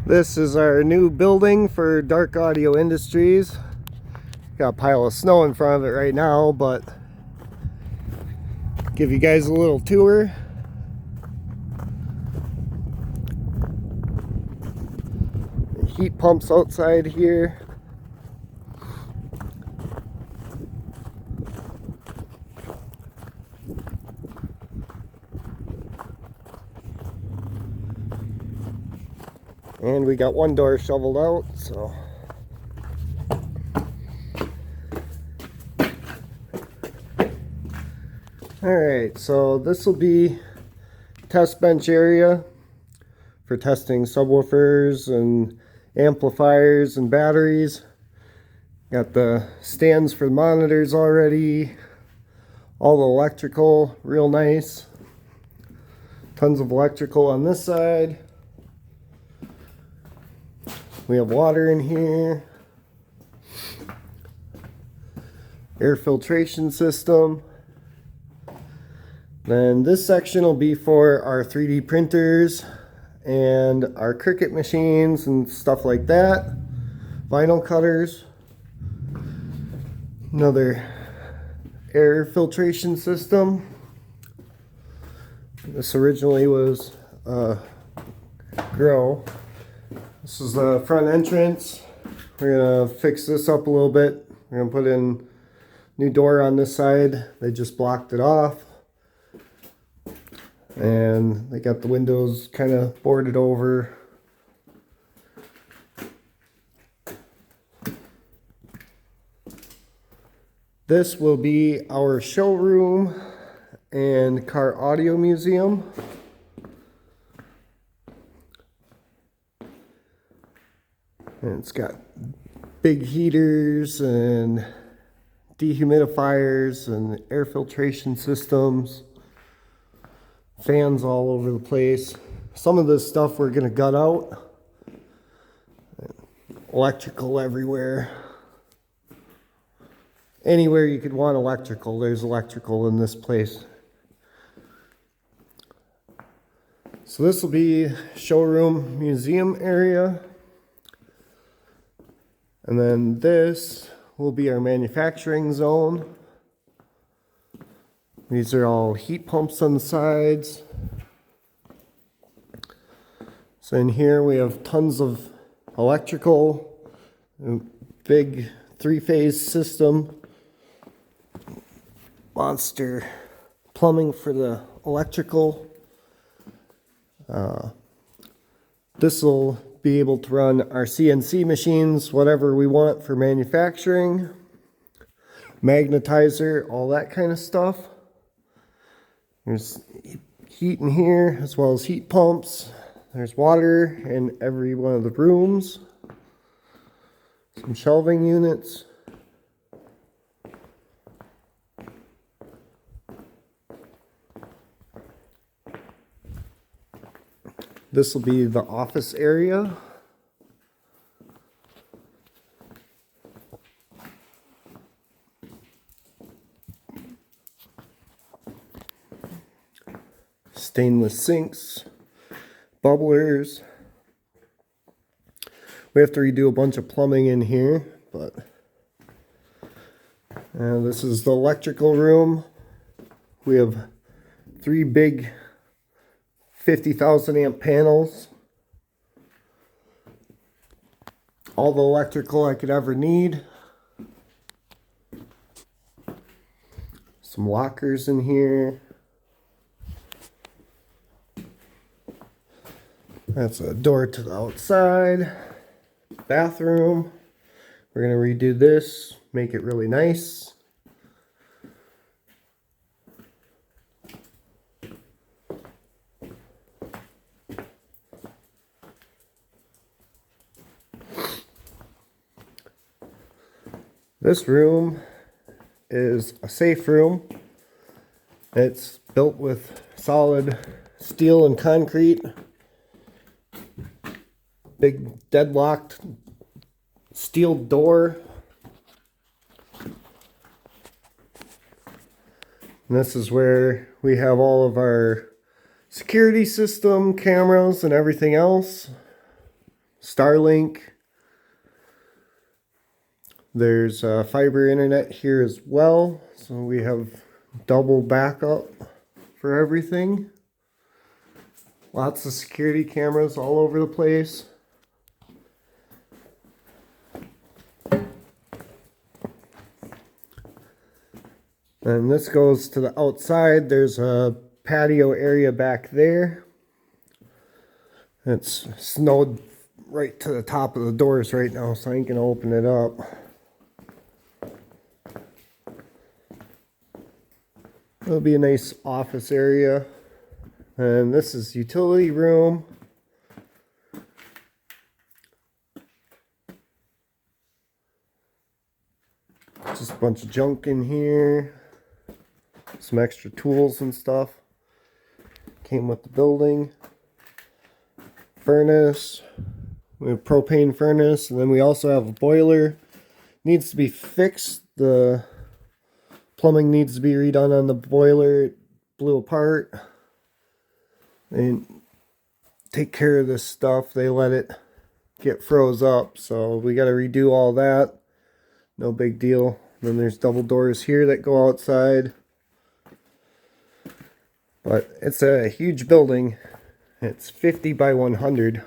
This is our new building for Dark Audio Industries. Got a pile of snow in front of it right now, but give you guys a little tour. Heat pumps outside here. And we got one door shoveled out, so. Alright, so this will be test bench area for testing subwoofers and amplifiers and batteries. Got the stands for the monitors already. All the electrical, real nice. Tons of electrical on this side. We have water in here. Air filtration system. Then this section will be for our 3D printers and our Cricut machines and stuff like that. Vinyl cutters. Another air filtration system. This originally was a grow. This is the front entrance. We're gonna fix this up a little bit. We're gonna put in new door on this side. They just blocked it off. And they got the windows kind of boarded over. This will be our showroom and car audio museum. And it's got big heaters and dehumidifiers and air filtration systems. Fans all over the place. Some of this stuff we're gonna gut out. Electrical everywhere. Anywhere you could want electrical, there's electrical in this place. So this will be showroom museum area. And then this will be our manufacturing zone. These are all heat pumps on the sides. So in here we have tons of electrical, big three-phase system, monster plumbing for the electrical. This will be able to run our CNC machines, whatever we want for manufacturing, magnetizer, all that kind of stuff. There's heat in here as well as heat pumps. There's water in every one of the rooms. Some shelving units. This will be the office area. Stainless sinks, bubblers. We have to redo a bunch of plumbing in here, but this is the electrical room. We have 3 big 50,000 amp panels. All the electrical I could ever need. Some lockers in here. That's a door to the outside. Bathroom. We're going to redo this, make it really nice. This room is a safe room. It's built with solid steel and concrete. Big deadlocked steel door. And this is where we have all of our security system, cameras, and everything else. Starlink. There's fiber internet here as well, so we have double backup for everything. Lots of security cameras all over the place. And this goes to the outside. There's a patio area back there. It's snowed right to the top of the doors right now, so I ain't gonna open it up. It'll be a nice office area. And this is utility room. Just a bunch of junk in here. Some extra tools and stuff. Came with the building. Furnace. We have propane furnace, and then we also have a boiler. Needs to be fixed. The plumbing needs to be redone on the boiler. It blew apart. They take care of this stuff. They let it get froze up, so we got to redo all that. No big deal. Then there's double doors here that go outside. But it's a huge building. It's 50 by 100.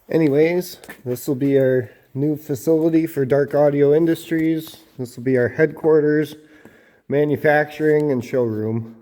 Anyways, this will be our new facility for Dark Audio Industries. This will be our headquarters, manufacturing, and showroom.